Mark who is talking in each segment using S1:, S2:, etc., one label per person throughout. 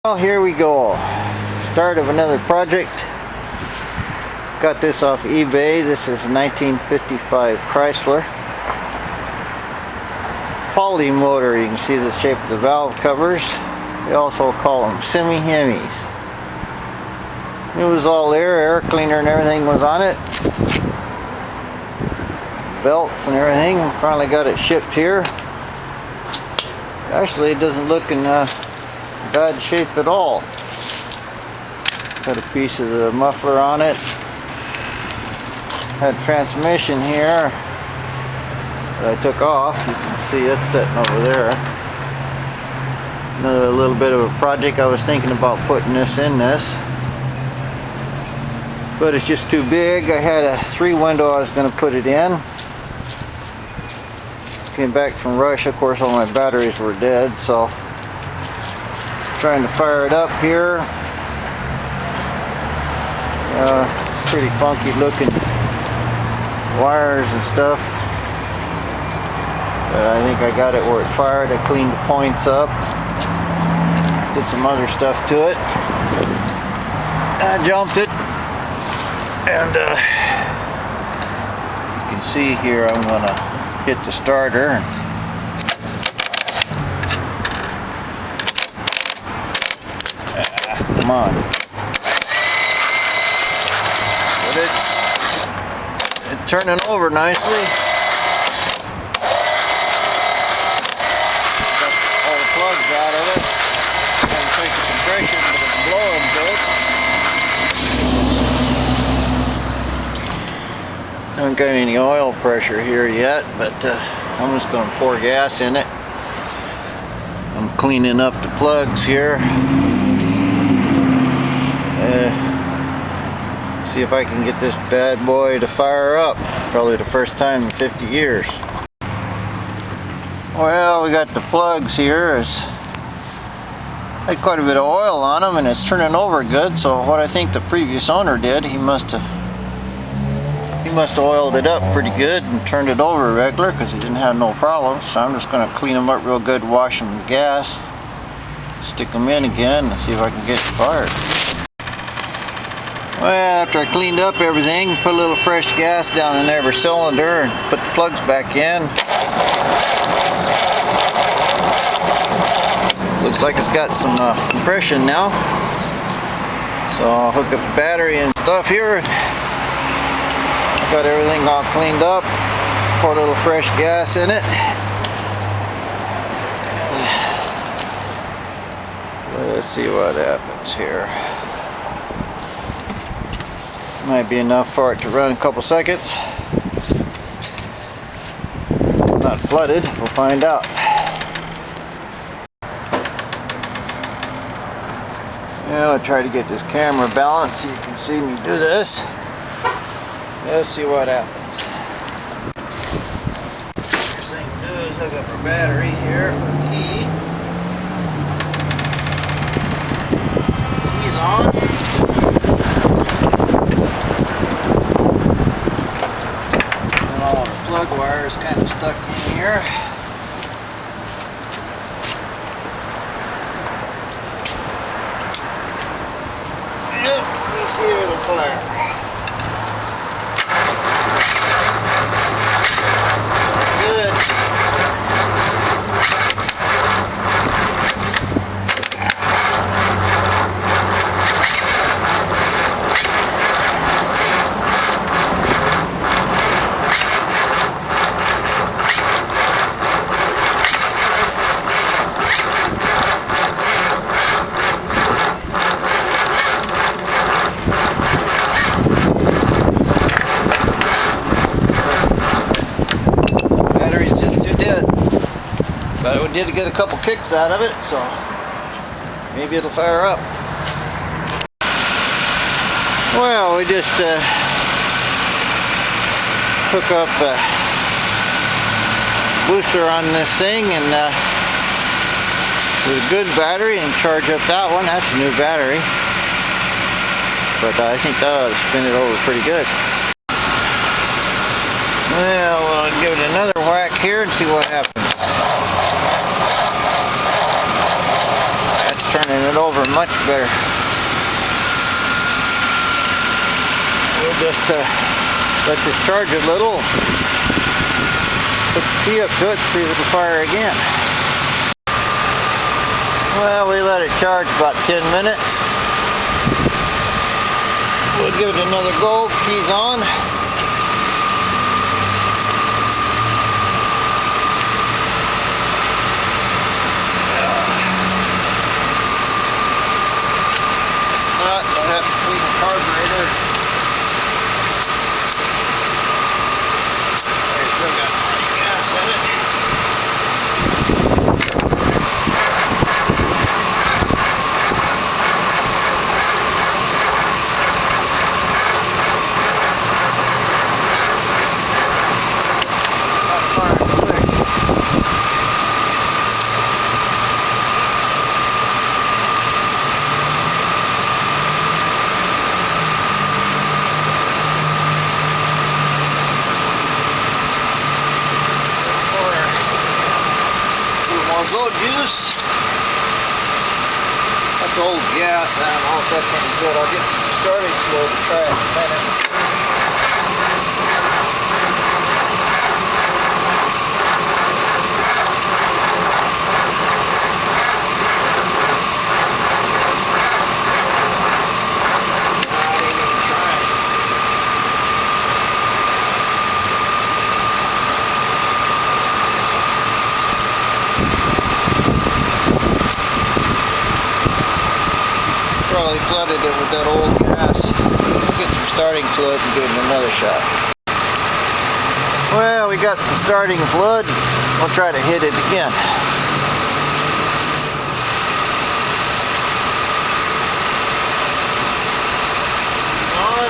S1: Well, here we go. Start of another project. Got this off eBay. This is a 1955 Chrysler poly motor. You can see the shape of the valve covers. They also call them semi-hemis. It was all there. Air cleaner and everything was on it. Belts and everything. Finally got it shipped here. Actually, it doesn't look in bad shape at all. Got a piece of the muffler on it. Had transmission here that I took off. You can see it's sitting over there. Another little bit of a project. I was thinking about putting this in this, but it's just too big. I had a 3-window I was going to put it in. Came back from Russia. Of course, all my batteries were dead, so trying to fire it up here. Pretty funky looking wires and stuff, but I think I got it where it fired. I cleaned the points up, did some other stuff to it. I jumped it, and you can see here I'm gonna hit the starter. Come on. But it's turning over nicely. Got all the plugs out of it. Haven't taken the compression, but it's blowing good. Haven't got any oil pressure here yet, but I'm just going to pour gas in it. I'm cleaning up the plugs here. See if I can get this bad boy to fire up. Probably the first time in 50 years. Well, we got the plugs here. It's had quite a bit of oil on them, and it's turning over good. So what I think the previous owner did, he must have oiled it up pretty good and turned it over regular, because he didn't have no problems. So I'm just going to clean them up real good, wash them with gas, stick them in again, and see if I can get it fired. Well, after I cleaned up everything, put a little fresh gas down in every cylinder and put the plugs back in. Looks like it's got some compression now. So I'll hook up the battery and stuff here. Got everything all cleaned up. Pour a little fresh gas in it. Let's see what happens here. Might be enough for it to run a couple seconds. Not flooded, we'll find out. Yeah, I'll try to get this camera balanced so you can see me do this. Let's see what happens. First thing to do is hook up our battery here for the key. Key's on. Plug wire is kind of stuck in here. Yep, let's see if it'll fire. Good. But we did get a couple kicks out of it, so maybe it'll fire up. Well, we just hook up a booster on this thing and with a good battery and charge up that one. That's a new battery, but I think that ought to spin it over pretty good. Well, we'll give it another whack here and see what happens. That's turning it over much better. We'll just let this charge a little. Put the key up to it, see if it'll fire again. Well, we let it charge about 10 minutes. We'll give it another go. Keys on. I'll have to clean the carburetor. There's still got gas in it. Not firing quick. Go juice. That's old gas. I don't know if that's any good. I'll get some starting fluid to try it in a minute. Probably flooded it with that old gas. I'll get some starting fluid and give it another shot. Well, we got some starting fluid. We'll try to hit it again. On.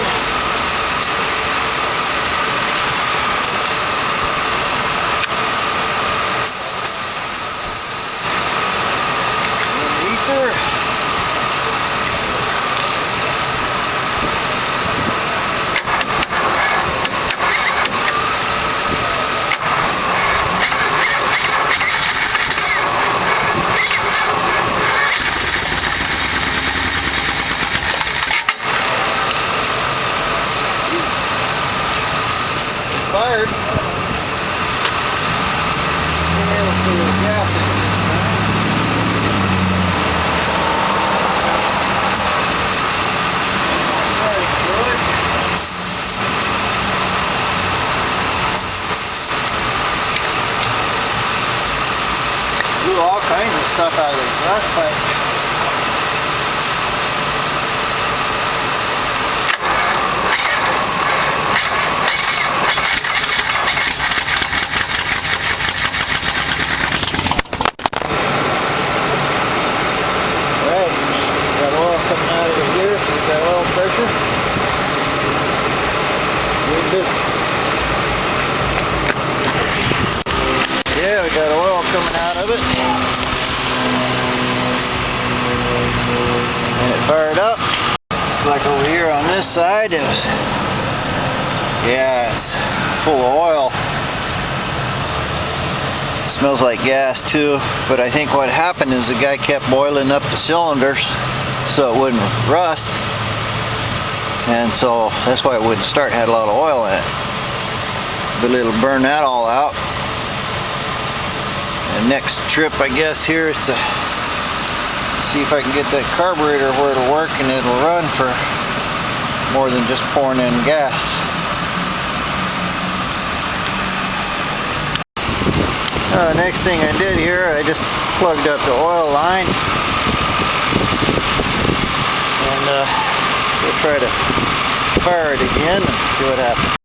S1: Ether. Fired. Yeah, let's put a little gas in it. Starting fluid. Blew all kinds of stuff out of the exhaust pipe. Coming out of it here, so we've got oil pressure. Good business. Yeah, we got oil coming out of it. And it fired up. Like over here on this side, it was, yeah, it's full of oil. It smells like gas too, but I think what happened is the guy kept boiling up the cylinders so it wouldn't rust, and so that's why it wouldn't start. It had a lot of oil in it, but it'll burn that all out. And next trip, I guess, here is to see if I can get that carburetor where it'll work and it'll run for more than just pouring in gas. Next thing I did here, I just plugged up the oil line. We'll try to fire it again and see what happens.